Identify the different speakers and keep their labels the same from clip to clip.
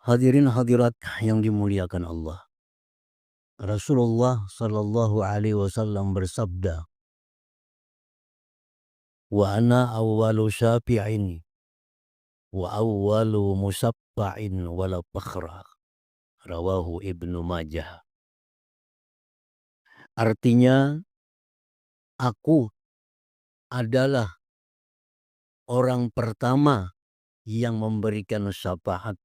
Speaker 1: Hadirin hadirat yang dimuliakan Allah. Rasulullah Shallallahu Alaihi Wasallam bersabda, wa ana awwalu syafi'in wa awwalu musaffa'in wala fakhra. Rawahu Ibnu Majah. Artinya, aku adalah orang pertama yang memberikan syafaat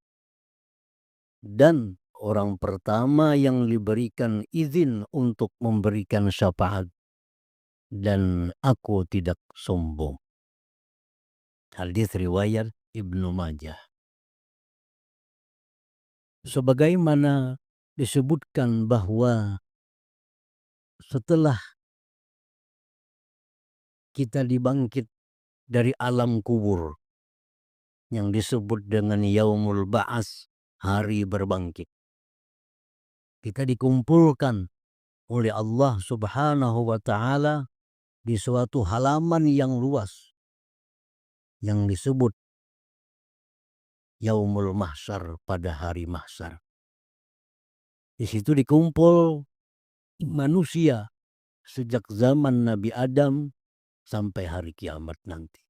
Speaker 1: dan orang pertama yang diberikan izin untuk memberikan syafaat, dan aku tidak sombong. Hadis riwayat Ibnu Majah. Sebagaimana disebutkan bahwa setelah kita dibangkit dari alam kubur yang disebut dengan Yaumul Ba'ats, hari berbangkit, kita dikumpulkan oleh Allah Subhanahu wa Ta'ala di suatu halaman yang luas yang disebut Yaumul Mahsyar, pada hari mahsyar. Di situ dikumpul manusia sejak zaman Nabi Adam sampai hari kiamat nanti,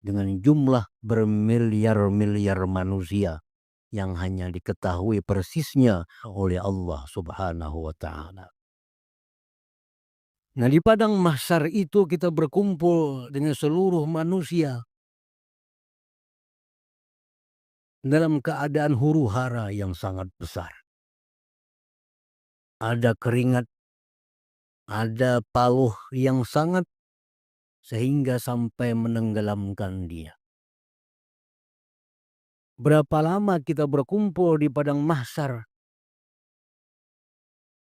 Speaker 1: dengan jumlah bermiliar-miliar manusia yang hanya diketahui persisnya oleh Allah Subhanahu wa Ta'ala. Nah, di padang mahsyar itu kita berkumpul dengan seluruh manusia dalam keadaan huru-hara yang sangat besar. Ada keringat, ada pauh yang sangat sehingga sampai menenggelamkan dia. Berapa lama kita berkumpul di padang mahsyar?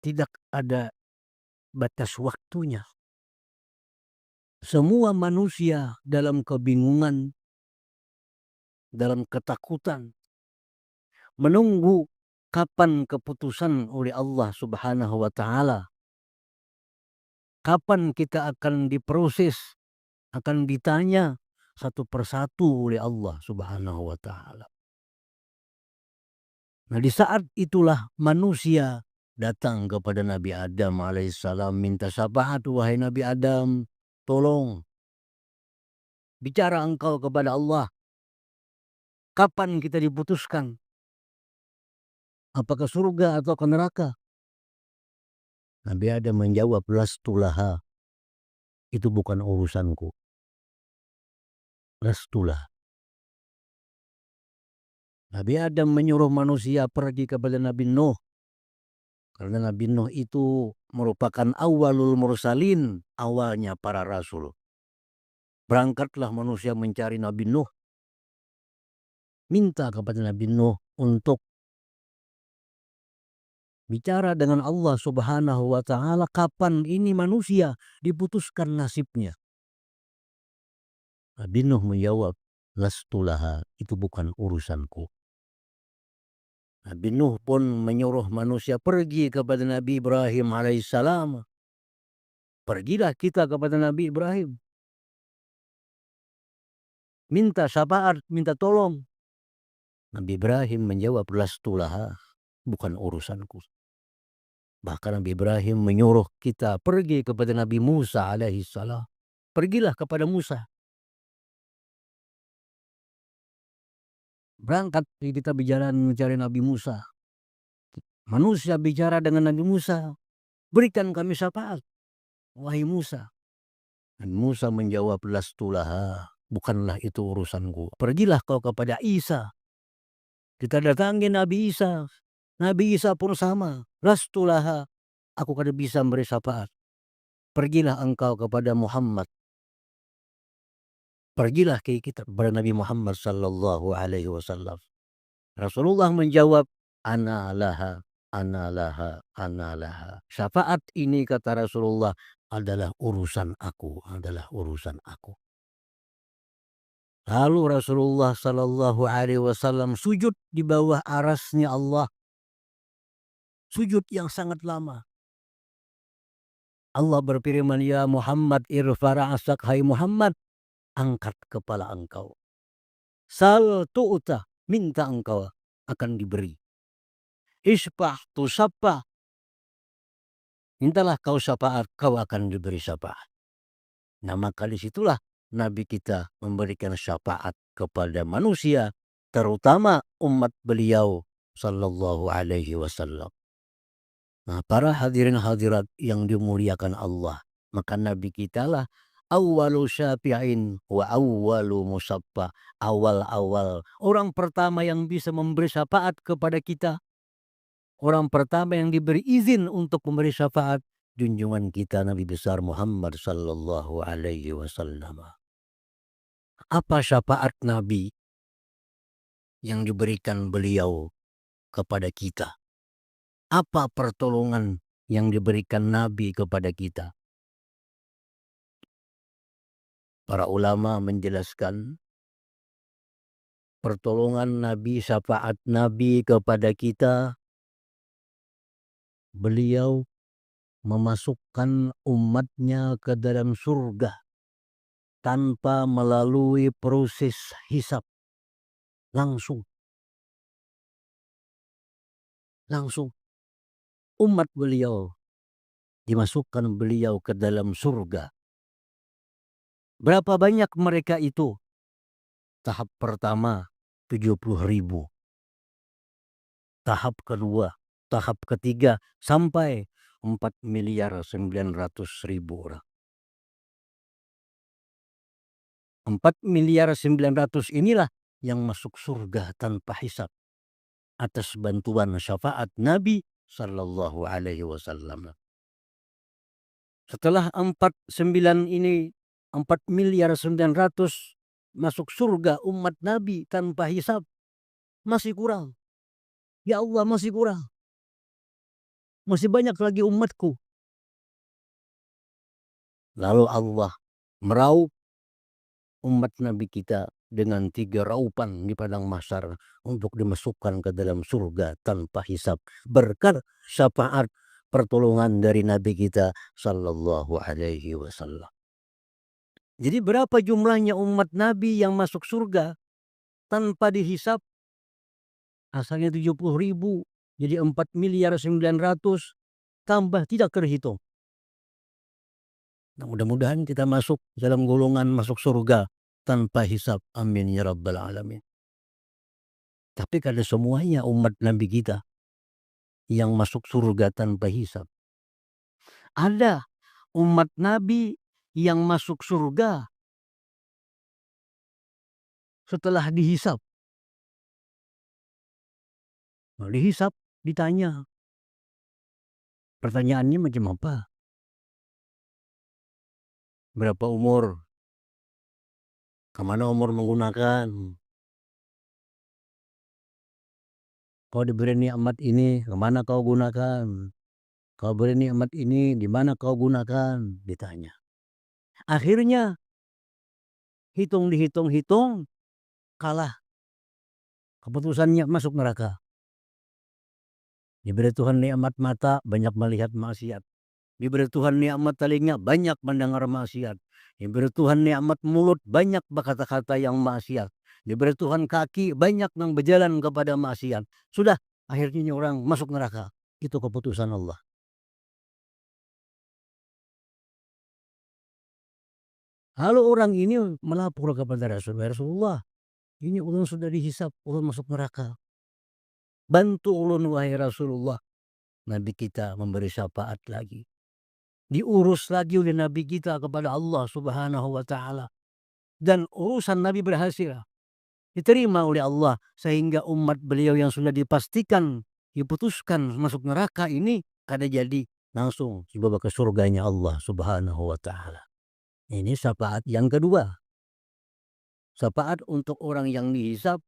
Speaker 1: Tidak ada batas waktunya. Semua manusia dalam kebingungan, dalam ketakutan, menunggu kapan keputusan oleh Allah Subhanahu wa Ta'ala. Kapan kita akan diproses, akan ditanya satu persatu oleh Allah Subhanahu wa Ta'ala. Nah, di saat itulah manusia datang kepada Nabi Adam alaihissalam, minta syafaat, wahai Nabi Adam, tolong bicara engkau kepada Allah. Kapan kita diputuskan? Apakah surga atau ke neraka? Nabi Adam menjawab, lastulaha, itu bukan urusanku. Lastulah. Nabi Adam menyuruh manusia pergi kepada Nabi Nuh, karena Nabi Nuh itu merupakan awalul mursalin, awalnya para rasul. Berangkatlah manusia mencari Nabi Nuh, minta kepada Nabi Nuh untuk bicara dengan Allah Subhanahu wa Ta'ala, kapan ini manusia diputuskan nasibnya. Nabi Nuh menjawab, lastulaha, itu bukan urusanku. Nabi Nuh pun menyuruh manusia pergi kepada Nabi Ibrahim alaihissalam. Pergilah kita kepada Nabi Ibrahim, minta syafaat, minta tolong. Nabi Ibrahim menjawab, lastulaha, bukan urusanku. Bahkan Nabi Ibrahim menyuruh kita pergi kepada Nabi Musa alaihissalam. Pergilah kepada Musa. Berangkat kita bicara mencari Nabi Musa. Manusia bicara dengan Nabi Musa, berikan kami syafaat, wahai Musa. Dan Musa menjawab, lastulaha, bukanlah itu urusanku. Pergilah kau kepada Isa. Kita datangi Nabi Isa. Nabi Isa pun sama, lastulaha, aku kada bisa memberi syafaat. Pergilah engkau kepada Muhammad. Pergilah ke kita kepada Nabi Muhammad sallallahu alaihi wasallam. Rasulullah menjawab, ana laha, ana laha, ana laha. Syafaat ini, kata Rasulullah, adalah urusan aku, adalah urusan aku. Lalu Rasulullah sallallahu alaihi wasallam sujud di bawah arasnya Allah. Sujud yang sangat lama. Allah berfirman, ya Muhammad, irfa ra'sak, hai Muhammad, angkat kepala engkau. Sal tu'ta, minta engkau akan diberi. Isfah tu syafa, mintalah kau syafaat, kau akan diberi syafaat. Nah maka disitulah Nabi kita memberikan syafaat kepada manusia, terutama umat beliau sallallahu alaihi wasallam. Nah para hadirin hadirat yang dimuliakan Allah, maka Nabi kita lah awwalu syafi'in wa awwalu musaffa, awal-awal orang pertama yang bisa memberi syafaat kepada kita, orang pertama yang diberi izin untuk memberi syafaat, junjungan kita Nabi besar Muhammad sallallahu alaihi wasallam. Apa syafaat Nabi yang diberikan beliau kepada kita? Apa pertolongan yang diberikan Nabi kepada kita? Para ulama menjelaskan pertolongan Nabi, syafaat Nabi kepada kita, beliau memasukkan umatnya ke dalam surga tanpa melalui proses hisab. Langsung umat beliau dimasukkan beliau ke dalam surga. Berapa banyak mereka itu? Tahap pertama 70.000. Tahap kedua, tahap ketiga sampai 4.900.000 orang. 4.900.000 inilah yang masuk surga tanpa hisab atas bantuan syafaat Nabi sallallahu alaihi wasallam. Setelah 4.900.000 masuk surga umat Nabi tanpa hisab, masih kurang. Ya Allah, masih kurang. Masih banyak lagi umatku. Lalu Allah meraup umat Nabi kita dengan 3 raupan di padang mahsyar untuk dimasukkan ke dalam surga tanpa hisab berkat syafaat pertolongan dari Nabi kita sallallahu alaihi wasallam. Jadi berapa jumlahnya umat Nabi yang masuk surga tanpa dihisab? Asalnya 70.000, jadi 4.900.000 tambah tidak terhitung. Nah, mudah-mudahan kita masuk dalam golongan masuk surga tanpa hisab. Amin ya rabbal alamin. Tapi kada semuanya umat Nabi kita yang masuk surga tanpa hisab. Ada umat Nabi yang masuk surga setelah dihisab. Nah, dihisab, ditanya. Pertanyaannya macam apa? Berapa umur? Kemana umur menggunakan? Kau diberi nikmat ini, kemana kau gunakan? Kau beri nikmat ini, di mana kau gunakan? Ditanya. Akhirnya dihitung, kalah. Keputusannya masuk neraka. Diberi Tuhan nikmat mata, banyak melihat maksiat. Diberi Tuhan nikmat telinga, banyak mendengar maksiat. Diberi Tuhan nikmat mulut, banyak berkata-kata yang maksiat. Diberi Tuhan kaki, banyak yang berjalan kepada maksiat. Sudah, akhirnya orang masuk neraka. Itu keputusan Allah. Lalu orang ini melapor kepada Rasulullah, ini ulun sudah dihisap, ulun masuk neraka. Bantu ulun wahai Rasulullah. Nabi kita memberi syafaat lagi. Diurus lagi oleh Nabi kita kepada Allah Subhanahu wa ta'ala. Dan urusan Nabi berhasil. Diterima oleh Allah. Sehingga umat beliau yang sudah dipastikan, diputuskan masuk neraka ini, kada jadi langsung dibawa ke surganya Allah Subhanahu wa ta'ala. Ini syafaat yang kedua. Syafaat untuk orang yang dihisab,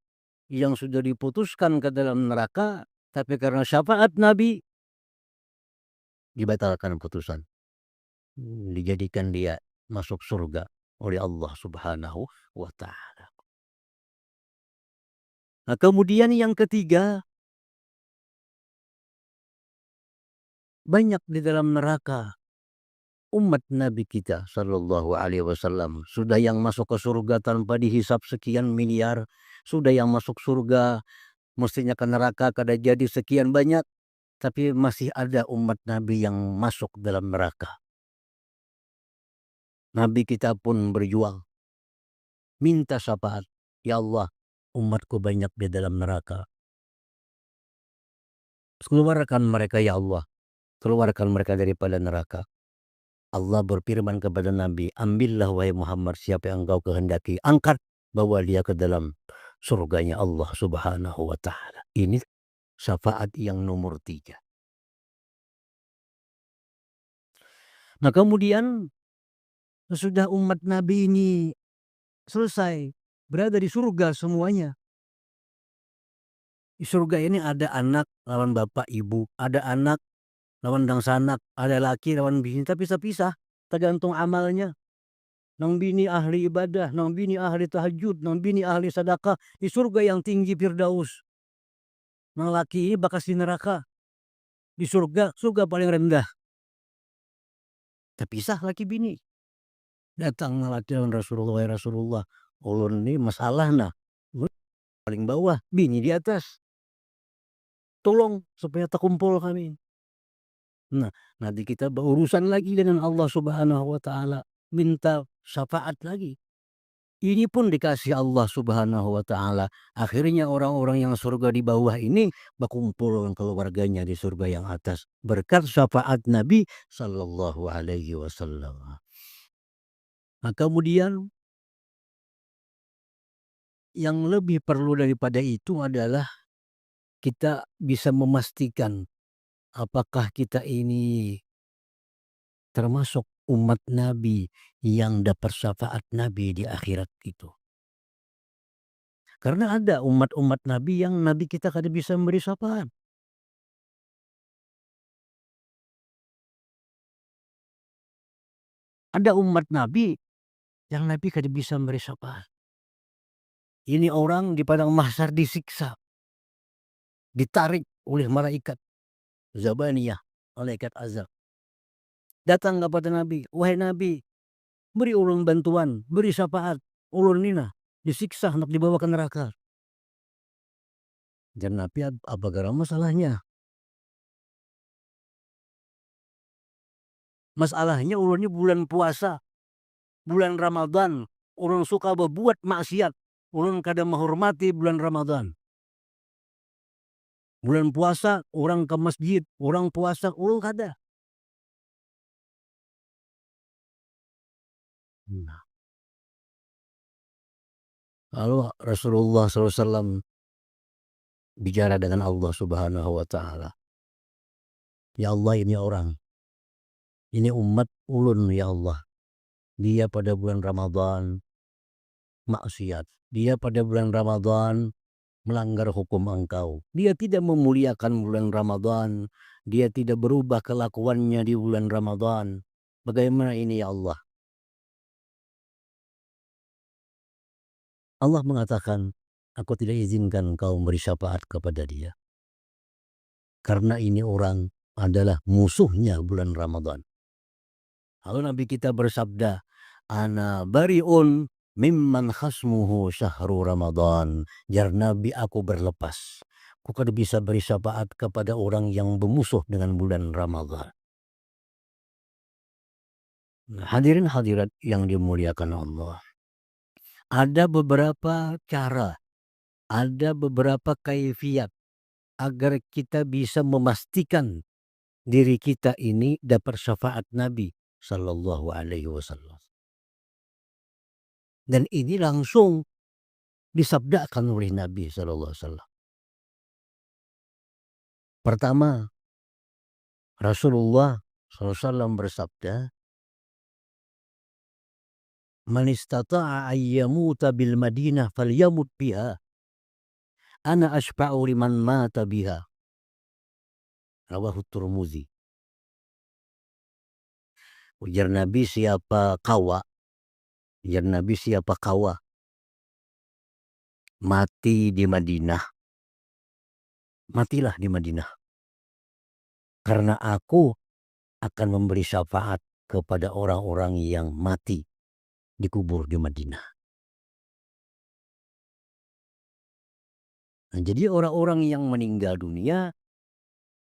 Speaker 1: yang sudah diputuskan ke dalam neraka, tapi karena syafaat Nabi dibatalkan putusan, dijadikan dia masuk surga oleh Allah Subhanahu wa ta'ala. Nah, kemudian yang ketiga, banyak di dalam neraka umat Nabi kita sallallahu alaihi wasallam. Sudah yang masuk ke surga tanpa dihisap sekian miliar, sudah yang masuk surga mestinya ke neraka kada jadi sekian banyak, tapi masih ada umat Nabi yang masuk dalam neraka. Nabi kita pun berjuang, minta syafaat, ya Allah, umatku banyak di dalam neraka. Keluarkan mereka ya Allah, keluarkan mereka daripada neraka. Allah berfirman kepada Nabi, ambillah wahai Muhammad siapa yang engkau kehendaki, angkat, bawa dia ke dalam surganya Allah Subhanahu wa ta'ala. Ini syafaat yang nomor 3. Nah kemudian sesudah umat Nabi ini selesai berada di surga semuanya. Di surga ini ada anak lawan bapak ibu, ada anak lawan dangsanak, ada laki lawan bini, tapi pisah-pisah tergantung amalnya. Nang bini ahli ibadah, nang bini ahli tahajud, nang bini ahli sedekah di surga yang tinggi Firdaus. Nang laki ini bakas di neraka. Di surga, surga paling rendah. Terpisah laki bini. Datang laki lawan Rasulullah, ya Rasulullah, ulun ini masalah nah. Paling bawah, bini di atas. Tolong supaya terkumpul kami. Nah, nanti kita berurusan lagi dengan Allah Subhanahu wa ta'ala. Minta syafaat lagi. Ini pun dikasih Allah Subhanahu wa ta'ala. Akhirnya orang-orang yang surga di bawah ini berkumpul dengan keluarganya di surga yang atas. Berkat syafaat Nabi sallallahu alaihi wasallam. Nah, kemudian yang lebih perlu daripada itu adalah kita bisa memastikan apakah kita ini termasuk umat Nabi yang dapat syafaat Nabi di akhirat itu. Karena ada umat-umat Nabi yang Nabi kita kada bisa memberi syafaat. Ada umat Nabi yang Nabi kada bisa memberi syafaat. Ini orang di padang mahsyar disiksa, ditarik oleh malaikat Zabaniyah, malaikat azab. Datang kepada Nabi, wahai Nabi, beri ulun bantuan, beri syafaat. Ulun nina disiksa hendak dibawa ke neraka. Dan Nabi apa gara masalahnya? Masalahnya ulunnya bulan puasa, bulan Ramadan, ulun suka berbuat maksiat, ulun kada menghormati bulan Ramadan. Bulan puasa orang ke masjid, orang puasa ulun kada. Nah, lalu Rasulullah SAW bicara dengan Allah Subhanahu wa ta'ala. Ya Allah, ini orang, ini umat ulun ya Allah. Dia pada bulan Ramadan maksiat. Dia pada bulan Ramadan melanggar hukum engkau. Dia tidak memuliakan bulan Ramadan. Dia tidak berubah kelakuannya di bulan Ramadan. Bagaimana ini ya Allah? Allah mengatakan, aku tidak izinkan kau memberi syafaat kepada dia. Karena ini orang adalah musuhnya bulan Ramadan. Lalu Nabi kita bersabda, ana bariun mimman khasmuhu syahru Ramadan. Jar Nabi, aku berlepas. Aku kada bisa beri syafaat kepada orang yang bermusuh dengan bulan Ramadan. Nah, hadirin hadirat yang dimuliakan Allah. Ada beberapa cara, ada beberapa kaifiat agar kita bisa memastikan diri kita ini dapat syafaat Nabi sallallahu alaihi wasallam. Dan ini langsung disabdakan oleh Nabi sallallahu alaihi wasallam. Pertama, Rasulullah sallallahu alaihi wasallam bersabda, "Man istata'a ay yamuta bil Madinah falyamut biha. Ana asyfa'u liman mata biha." Rawahu Tirmidzi. Ujar Nabi, siapa kawa? Ujar Nabi, siapa kawa mati di Madinah, matilah di Madinah. Karena aku akan memberi syafaat kepada orang-orang yang mati dikubur di Madinah. Nah, jadi orang-orang yang meninggal dunia,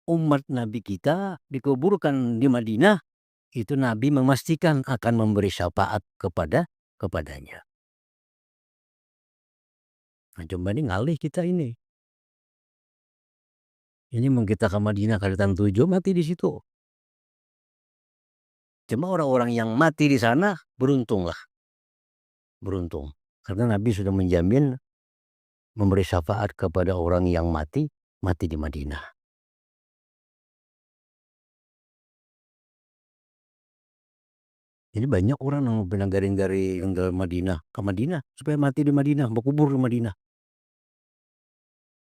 Speaker 1: umat Nabi kita dikuburkan di Madinah, itu Nabi memastikan akan memberi syafaat kepadanya. Nah, coba nih ngalih kita ini. Ini mau kita ke Madinah kalitan 7 mati di situ. Cuma orang-orang yang mati di sana beruntunglah. Beruntung. Karena Nabi sudah menjamin memberi syafaat kepada orang yang mati di Madinah. Jadi banyak orang yang bilang garing-garing ke Madinah supaya mati di Madinah, berkubur di Madinah.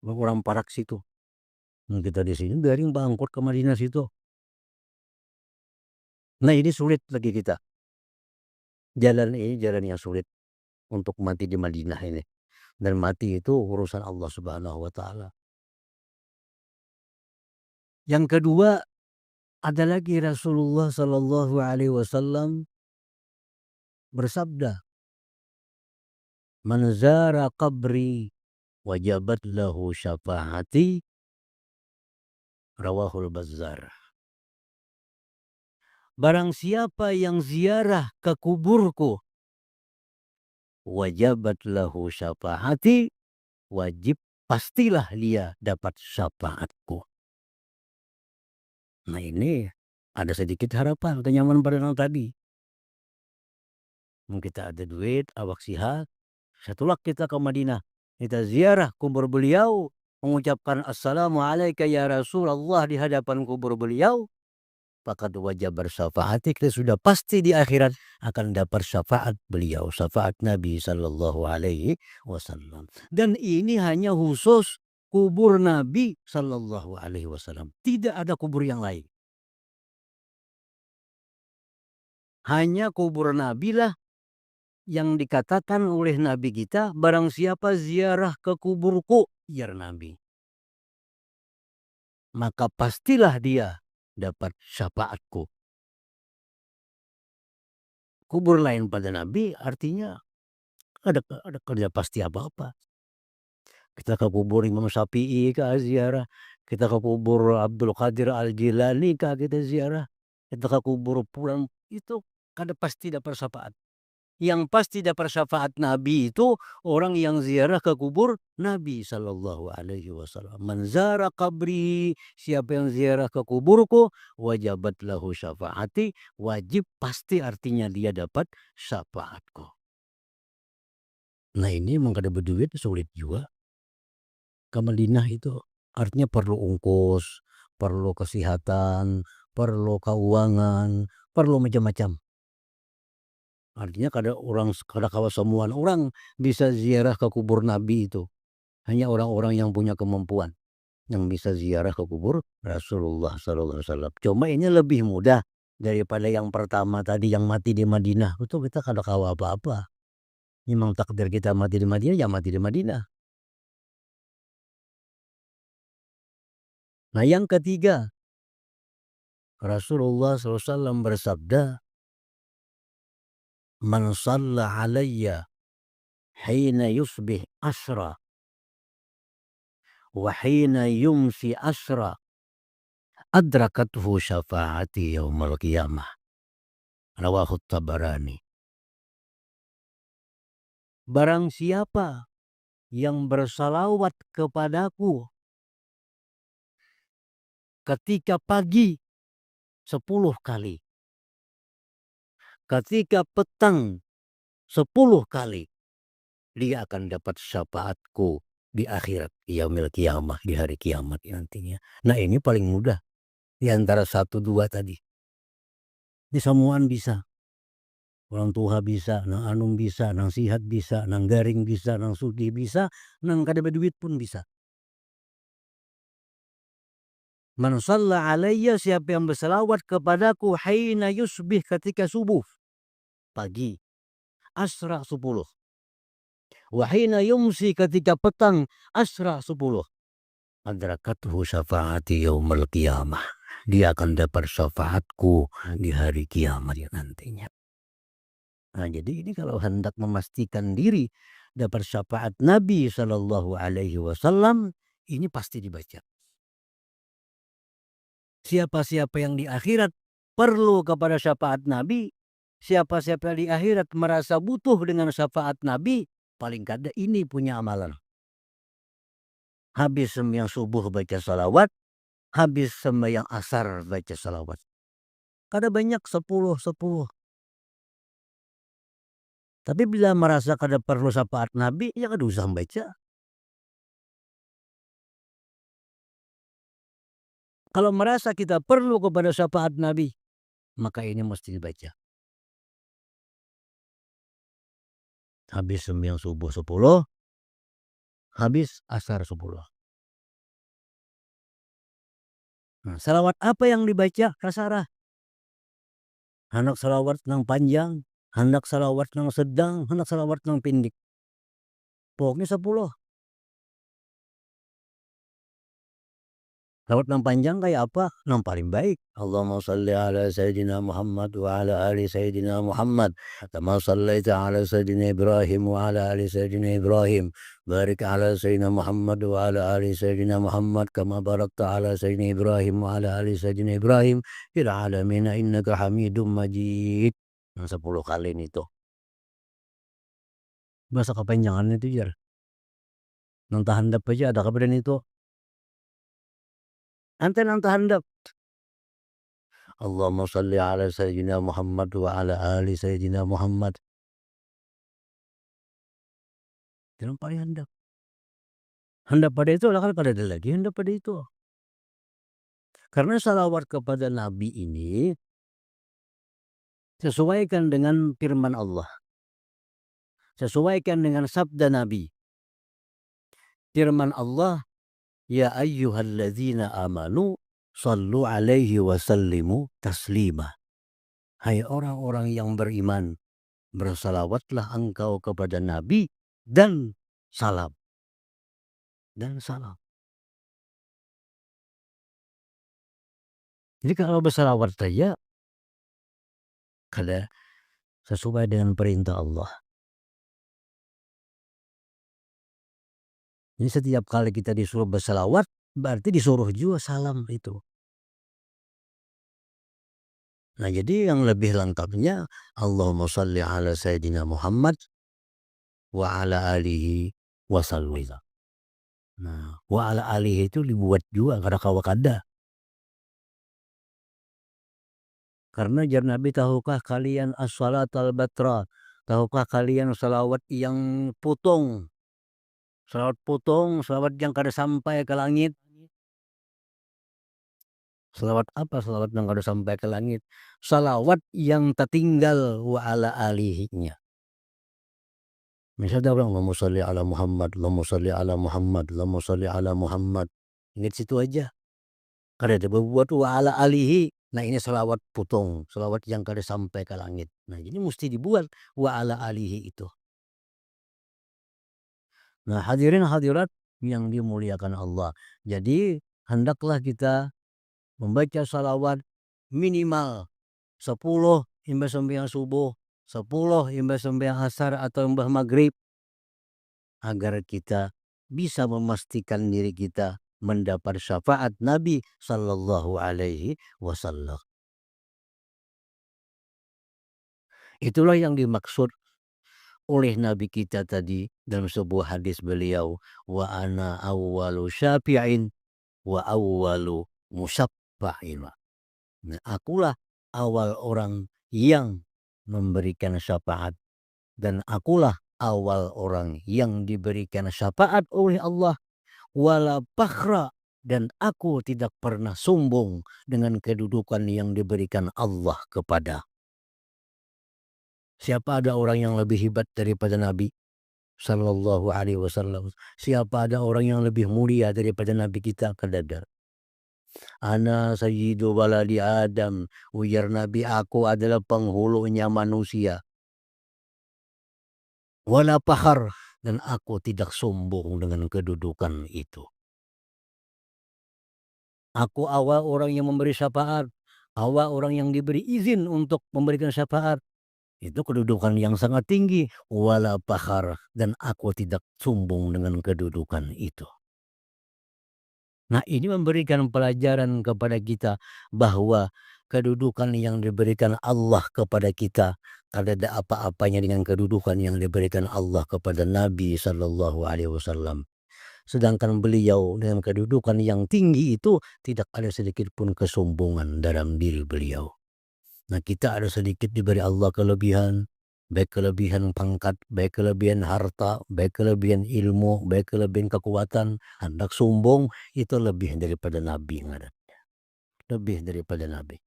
Speaker 1: Orang Parak situ. Nah, kita di sini garing bangkot ke Madinah situ. Nah, ini sulit bagi kita. Jalan ini jalan yang sulit untuk mati di Madinah ini. Dan mati itu urusan Allah Subhanahu wa taala. Yang kedua, ada lagi Rasulullah sallallahu alaihi wasallam bersabda, "Man zara qabri wajabat lahu syafaati." Rawahul Bazzar. Barang siapa yang ziarah ke kuburku, wajabat lahu syafaati, wajib pastilah dia dapat syafaatku. Nah, ini ada sedikit harapan atau nyaman pada yang tadi. Kita ada duit, awak sihat, setelah kita ke Madinah, kita ziarah kubur beliau, mengucapkan assalamualaikum ya Rasulullah di hadapan kubur beliau, maka wajib bersyafaati, kita sudah pasti di akhirat akan dapat syafaat beliau, syafaat Nabi sallallahu alaihi wasallam. Dan ini hanya khusus kubur Nabi sallallahu alaihi wasallam. Tidak ada kubur yang lain. Hanya kubur Nabi lah yang dikatakan oleh Nabi kita, barang siapa ziarah ke kuburku, ya Nabi, maka pastilah dia dapat syafaatku. Kubur lain pada Nabi artinya ada kerja pasti apa-apa. Kita ke kubur Imam Syafi'i kah ziarah, kita ke kubur Abdul Qadir Al-Jilani kah kita ziarah, kita ke kubur Fulan, itu kada pasti dapat syafaat. Yang pasti dapat syafaat Nabi itu orang yang ziarah ke kubur Nabi sallallahu alaihi wasallam. Man zara qabri, siapa yang ziarah ke kuburku, wajabat lahu syafaati, wajib pasti artinya dia dapat syafaatku. Nah, ini emang kada berduit sulit juga. Ke Madinah itu artinya perlu ongkos, perlu kesehatan, perlu keuangan, perlu macam-macam. Artinya kada kawa semua orang bisa ziarah ke kubur Nabi itu. Hanya orang-orang yang punya kemampuan yang bisa ziarah ke kubur Rasulullah sallallahu alaihi wasallam. Cuma ini lebih mudah daripada yang pertama tadi yang mati di Madinah. Itu kita kada kawa apa-apa. Memang takdir kita mati di Madinah, ya mati di Madinah. Nah, yang ketiga, Rasulullah sallallahu alaihi wasallam bersabda, "Man shalla alayya hina yusbih asra wa hina yumsi asra, adrakathu syafaati yaumal qiyamah." Rawahu Tabarani. Barang siapa yang bersalawat kepadaku ketika pagi 10 kali, ketika petang 10 kali, dia akan dapat syafaatku di akhirat, yaumil qiyamah, di hari kiamat nantinya. Nah, ini paling mudah di antara 1, 2 tadi. Ini semuaan bisa. Orang tua bisa, nang anum bisa, nang sihat bisa, nang garing bisa, nang sugih bisa, nang kada berduit pun bisa. Man shalla alayya, siapa yang berselawat kepadaku hina yusbih, ketika subuh pagi, asra 10, wa hina yumsi, ketika petang, asra 10, adrakathu syafaati yaumal qiyamah, dia akan dapat syafaatku di hari kiamat nantinya. Nah, jadi ini kalau hendak memastikan diri dapat syafaat Nabi Shallallahu Alaihi Wasallam, ini pasti dibaca. Siapa-siapa yang di akhirat perlu kepada syafaat Nabi, siapa-siapa di akhirat merasa butuh dengan syafaat Nabi, paling kada ini punya amalan. Habis sembahyang subuh baca salawat, habis sembahyang asar baca salawat. Kada banyak 10. Tapi bila merasa kada perlu syafaat Nabi, ya kada usah baca. Kalau merasa kita perlu kepada syafaat Nabi, maka ini mesti dibaca. Habis sembahyang subuh 10, habis asar 10. Nah, salawat apa yang dibaca kasarah? Hendak salawat nang panjang, hendak salawat nang sedang, hendak salawat nang pendek. Pokoknya 10. Salawat nang panjang kayak apa? Nang paling baik. Allahumma salli ala Sayyidina Muhammad wa ala ali Sayyidina Muhammad. Kama sallaita ala Sayyidina Ibrahim wa ala ali Sayyidina Ibrahim. Barik ala Sayyidina Muhammad wa ala ali Sayyidina Muhammad. Kama barakta ala Sayyidina Ibrahim wa ala ali Sayyidina Ibrahim. Fil alamina innaka hamidum majid. Yang 10 kali itu. Masa kepanjangan itu jar. Nang tahandap aja ada kabar itu. Ante nang tahandap. Allahumma salli ala Sayyidina Muhammad wa ala ali Sayyidina Muhammad. Itu yang paling handap. Handap pada itu lah, kan kada ada lagi handap pada itu. Karena salawat kepada Nabi ini sesuaikan dengan firman Allah. Sesuaikan dengan sabda Nabi. Firman Allah, ya ayyuhalladzina amanu sallu alaihi wa sallimu taslima. Hai orang-orang yang beriman, bersalawatlah engkau kepada Nabi dan salam. Dan salam. Jadi kalau bersalawat saja kada sesuai dengan perintah Allah. Jadi setiap kali kita disuruh bersalawat, berarti disuruh juga salam itu. Nah, jadi yang lebih lengkapnya Allahumma salli ala Sayyidina Muhammad wa ala alihi wa sallim. Nah, wa ala alihi itu dibuat juga kada kawa kada. Karena jar Nabi, tahukah kalian as-salat al-batra? Tahukah kalian salawat yang potong? Salawat potong, salawat yang kada sampai ke langit. Salawat apa? Salawat yang kada sampai ke langit. Salawat yang tertinggal wa ala alihinya. Misalnya orang Allahumma sholli ala Muhammad, Allahumma sholli ala Muhammad, Allahumma sholli ala Muhammad. Ingat situ aja. Kada ada berbuat wa ala alihi. Nah, ini salawat potong, salawat yang kada sampai ke langit. Nah, jadi mesti dibuat wa ala alihi itu. Nah, hadirin hadirat yang dimuliakan Allah. Jadi hendaklah kita membaca salawat minimal 10 imbas sembahyang subuh, 10 imbas sembahyang asar atau imbas maghrib, agar kita bisa memastikan diri kita mendapat syafaat Nabi Sallallahu Alaihi Wasallam. Itulah yang dimaksud oleh Nabi kita tadi dalam sebuah hadis beliau, wa ana awwalu syafi'in wa awwalu musyaffa'in. Nah, akulah awal orang yang memberikan syafaat dan akulah awal orang yang diberikan syafaat oleh Allah. Wala fakhra, dan aku tidak pernah sombong dengan kedudukan yang diberikan Allah kepada. Siapa ada orang yang lebih hebat daripada Nabi Sallallahu Alaihi Wasallam? Siapa ada orang yang lebih mulia daripada Nabi kita? Kadadar. Ana sayyidu waladi Adam. Ujar Nabi, aku adalah penghulunya manusia. Wala fakhar, dan aku tidak sombong dengan kedudukan itu. Aku awal orang yang memberi syafaat. Awal orang yang diberi izin untuk memberikan syafaat. Itu kedudukan yang sangat tinggi. Wala fakhar, dan aku tidak sombong dengan kedudukan itu. Nah, ini memberikan pelajaran kepada kita bahwa kedudukan yang diberikan Allah kepada kita, kada ada apa-apanya dengan kedudukan yang diberikan Allah kepada Nabi Sallallahu Alaihi Wasallam. Sedangkan beliau dengan kedudukan yang tinggi itu tidak ada sedikit pun kesombongan dalam diri beliau. Nah, kita ada sedikit diberi Allah kelebihan, baik kelebihan pangkat, baik kelebihan harta, baik kelebihan ilmu, baik kelebihan kekuatan. Hendak sombong itu lebih daripada Nabi ngarannya, lebih daripada Nabi.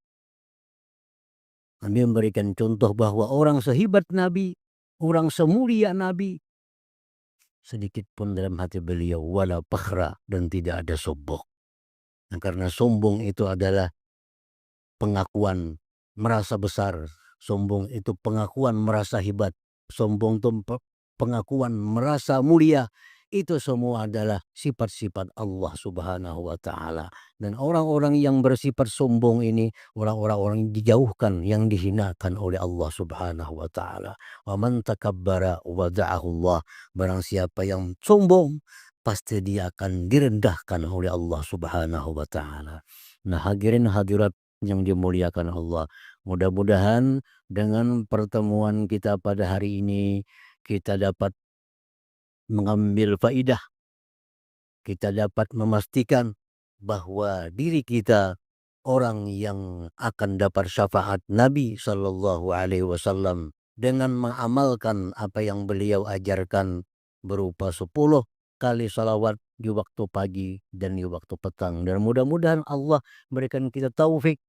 Speaker 1: Nabi memberikan contoh bahwa orang sehebat Nabi, orang semulia Nabi, sedikit pun dalam hati beliau wala fakhra, dan tidak ada sombong. Nah, karena sombong itu adalah pengakuan merasa besar, sombong itu pengakuan merasa hebat, sombong itu pengakuan merasa mulia. Itu semua adalah sifat-sifat Allah Subhanahu wa Ta'ala. Dan orang-orang yang bersifat sombong ini, orang-orang yang dijauhkan, yang dihinakan oleh Allah Subhanahu wa Ta'ala. Wa man takabbara wada'ahu Allah. Barang siapa yang sombong, pasti dia akan direndahkan oleh Allah Subhanahu wa Ta'ala. Nah, hadirin hadirat yang dimuliakan Allah, mudah-mudahan dengan pertemuan kita pada hari ini kita dapat mengambil faidah, kita dapat memastikan bahwa diri kita orang yang akan dapat syafaat Nabi Sallallahu Alaihi Wasallam dengan mengamalkan apa yang beliau ajarkan berupa 10 kali salawat di waktu pagi dan di waktu petang. Dan mudah-mudahan Allah berikan kita taufik,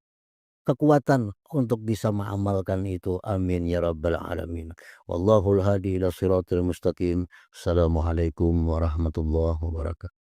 Speaker 1: kekuatan untuk bisa mengamalkan itu. Amin ya rabbal alamin. Wallahul hadi ila siratal mustaqim. Assalamualaikum warahmatullahi wabarakatuh.